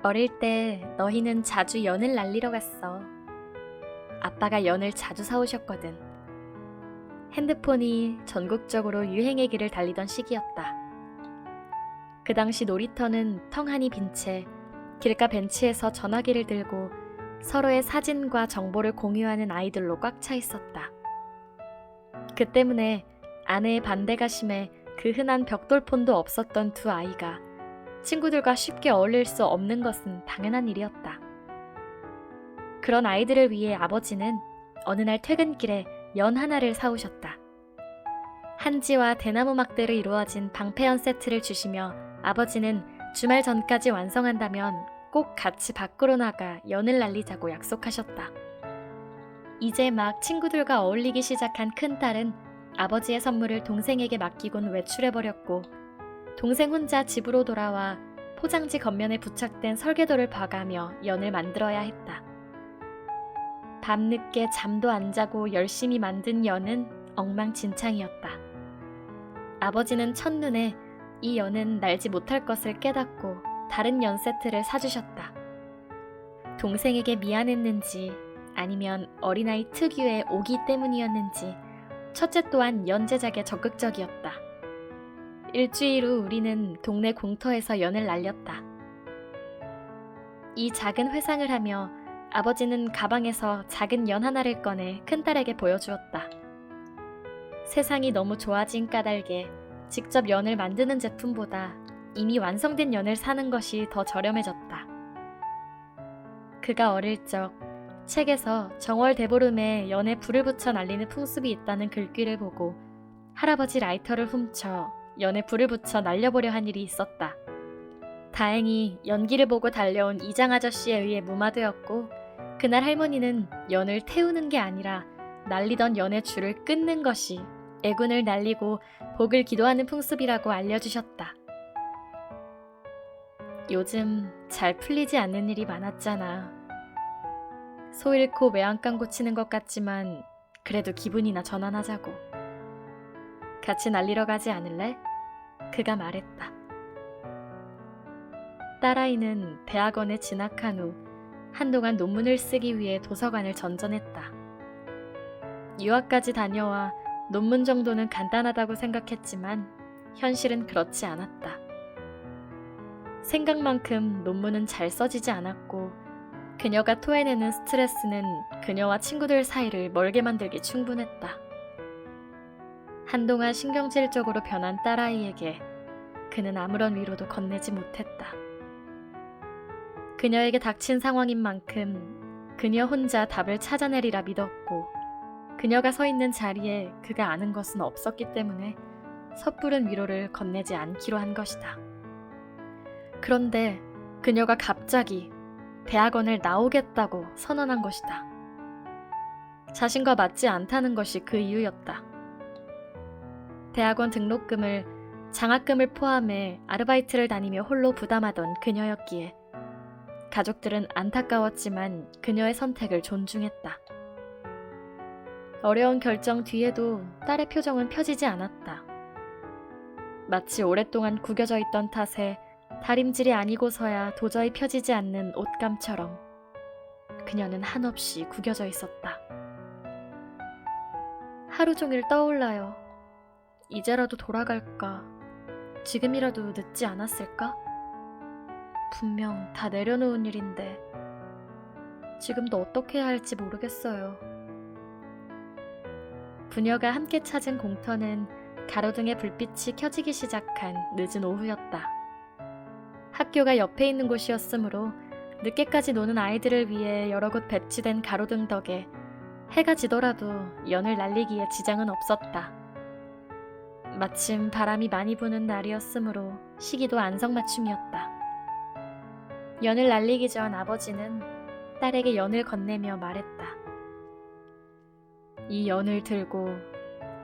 어릴 때 너희는 자주 연을 날리러 갔어. 아빠가 연을 자주 사오셨거든. 핸드폰이 전국적으로 유행의 길을 달리던 시기였다. 그 당시 놀이터는 텅하니 빈 채 길가 벤치에서 전화기를 들고 서로의 사진과 정보를 공유하는 아이들로 꽉 차 있었다. 그 때문에 아내의 반대가 심해 그 흔한 벽돌폰도 없었던 두 아이가 친구들과 쉽게 어울릴 수 없는 것은 당연한 일이었다. 그런 아이들을 위해 아버지는 어느 날 퇴근길에 연 하나를 사오셨다. 한지와 대나무 막대로 이루어진 방패연 세트를 주시며 아버지는 주말 전까지 완성한다면 꼭 같이 밖으로 나가 연을 날리자고 약속하셨다. 이제 막 친구들과 어울리기 시작한 큰딸은 아버지의 선물을 동생에게 맡기곤 외출해버렸고 동생 혼자 집으로 돌아와 포장지 겉면에 부착된 설계도를 봐가며 연을 만들어야 했다. 밤늦게 잠도 안 자고 열심히 만든 연은 엉망진창이었다. 아버지는 첫눈에 이 연은 날지 못할 것을 깨닫고 다른 연 세트를 사주셨다. 동생에게 미안했는지 아니면 어린아이 특유의 오기 때문이었는지 첫째 또한 연 제작에 적극적이었다. 일주일 후 우리는 동네 공터에서 연을 날렸다. 이 작은 회상을 하며 아버지는 가방에서 작은 연 하나를 꺼내 큰딸에게 보여주었다. 세상이 너무 좋아진 까닭에 직접 연을 만드는 제품보다 이미 완성된 연을 사는 것이 더 저렴해졌다. 그가 어릴 적 책에서 정월 대보름에 연에 불을 붙여 날리는 풍습이 있다는 글귀를 보고 할아버지 라이터를 훔쳐 연에 불을 붙여 날려보려 한 일이 있었다. 다행히 연기를 보고 달려온 이장 아저씨에 의해 무마되었고 그날 할머니는 연을 태우는 게 아니라 날리던 연의 줄을 끊는 것이 애군을 날리고 복을 기도하는 풍습이라고 알려주셨다. 요즘 잘 풀리지 않는 일이 많았잖아. 소 잃고 외양간 고치는 것 같지만 그래도 기분이나 전환하자고. 같이 날리러 가지 않을래? 그가 말했다. 딸아이는 대학원에 진학한 후 한동안 논문을 쓰기 위해 도서관을 전전했다. 유학까지 다녀와 논문 정도는 간단하다고 생각했지만 현실은 그렇지 않았다. 생각만큼 논문은 잘 써지지 않았고 그녀가 토해내는 스트레스는 그녀와 친구들 사이를 멀게 만들기 충분했다. 한동안 신경질적으로 변한 딸아이에게 그는 아무런 위로도 건네지 못했다. 그녀에게 닥친 상황인 만큼 그녀 혼자 답을 찾아내리라 믿었고 그녀가 서 있는 자리에 그가 아는 것은 없었기 때문에 섣부른 위로를 건네지 않기로 한 것이다. 그런데 그녀가 갑자기 대학원을 나오겠다고 선언한 것이다. 자신과 맞지 않다는 것이 그 이유였다. 대학원 등록금을 장학금을 포함해 아르바이트를 다니며 홀로 부담하던 그녀였기에 가족들은 안타까웠지만 그녀의 선택을 존중했다. 어려운 결정 뒤에도 딸의 표정은 펴지지 않았다. 마치 오랫동안 구겨져 있던 탓에 다림질이 아니고서야 도저히 펴지지 않는 옷감처럼 그녀는 한없이 구겨져 있었다. 하루 종일 떠올라요. 이제라도 돌아갈까? 지금이라도 늦지 않았을까? 분명 다 내려놓은 일인데 지금도 어떻게 해야 할지 모르겠어요. 부녀가 함께 찾은 공터는 가로등의 불빛이 켜지기 시작한 늦은 오후였다. 학교가 옆에 있는 곳이었으므로 늦게까지 노는 아이들을 위해 여러 곳 배치된 가로등 덕에 해가 지더라도 연을 날리기에 지장은 없었다. 마침 바람이 많이 부는 날이었으므로 시기도 안성맞춤이었다. 연을 날리기 전 아버지는 딸에게 연을 건네며 말했다. 이 연을 들고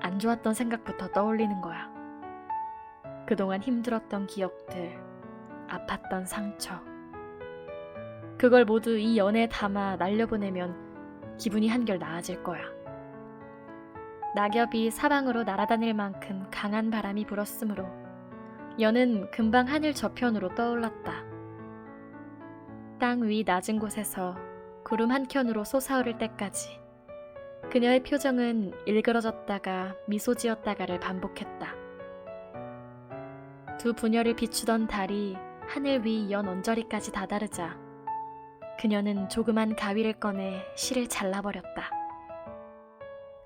안 좋았던 생각부터 떠올리는 거야. 그동안 힘들었던 기억들, 아팠던 상처. 그걸 모두 이 연에 담아 날려보내면 기분이 한결 나아질 거야. 낙엽이 사방으로 날아다닐 만큼 강한 바람이 불었으므로 연은 금방 하늘 저편으로 떠올랐다. 땅 위 낮은 곳에서 구름 한 켠으로 솟아오를 때까지 그녀의 표정은 일그러졌다가 미소 지었다가를 반복했다. 두 부녀를 비추던 달이 하늘 위 연 언저리까지 다다르자 그녀는 조그만 가위를 꺼내 실을 잘라버렸다.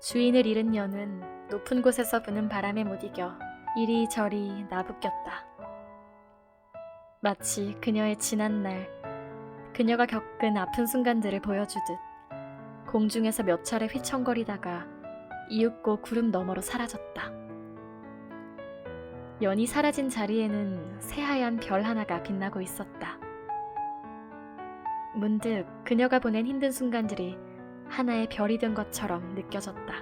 주인을 잃은 여는 높은 곳에서 부는 바람에 못 이겨 이리저리 나부꼈다. 마치 그녀의 지난날 그녀가 겪은 아픈 순간들을 보여주듯 공중에서 몇 차례 휘청거리다가 이윽고 구름 너머로 사라졌다. 연이 사라진 자리에는 새하얀 별 하나가 빛나고 있었다. 문득 그녀가 보낸 힘든 순간들이 하나의 별이 된 것처럼 느껴졌다.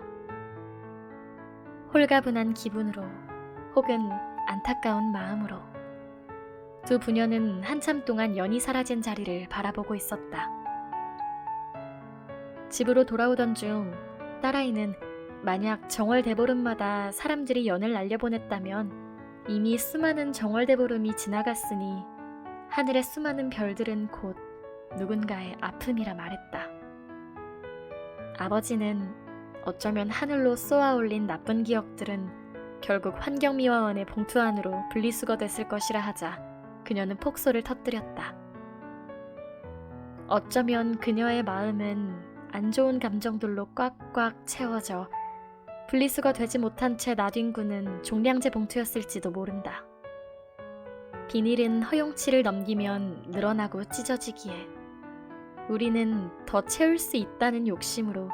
홀가분한 기분으로 혹은 안타까운 마음으로 두 부녀는 한참 동안 연이 사라진 자리를 바라보고 있었다. 집으로 돌아오던 중 딸아이는 만약 정월대보름마다 사람들이 연을 날려보냈다면 이미 수많은 정월대보름이 지나갔으니 하늘의 수많은 별들은 곧 누군가의 아픔이라 말했다. 아버지는 어쩌면 하늘로 쏘아올린 나쁜 기억들은 결국 환경미화원의 봉투 안으로 분리수거됐을 것이라 하자 그녀는 폭소를 터뜨렸다. 어쩌면 그녀의 마음은 안 좋은 감정들로 꽉꽉 채워져 분리수거되지 못한 채 놔둔 구는 종량제 봉투였을지도 모른다. 비닐은 허용치를 넘기면 늘어나고 찢어지기에 우리는 더 채울 수 있다는 욕심으로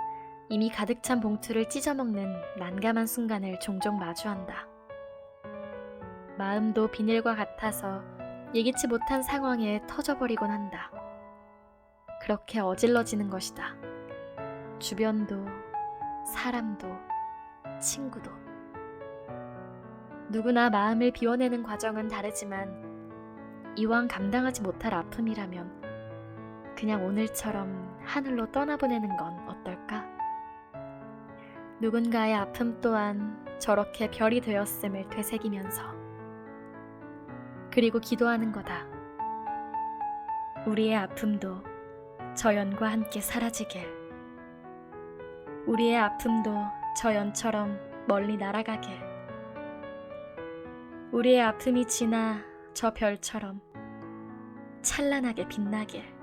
이미 가득 찬 봉투를 찢어먹는 난감한 순간을 종종 마주한다. 마음도 비닐과 같아서 예기치 못한 상황에 터져버리곤 한다. 그렇게 어질러지는 것이다. 주변도, 사람도, 친구도. 누구나 마음을 비워내는 과정은 다르지만 이왕 감당하지 못할 아픔이라면 그냥 오늘처럼 하늘로 떠나보내는 건 어떨까? 누군가의 아픔 또한 저렇게 별이 되었음을 되새기면서 그리고 기도하는 거다. 우리의 아픔도 저 연과 함께 사라지길. 우리의 아픔도 저 연처럼 멀리 날아가길. 우리의 아픔이 지나 저 별처럼 찬란하게 빛나길.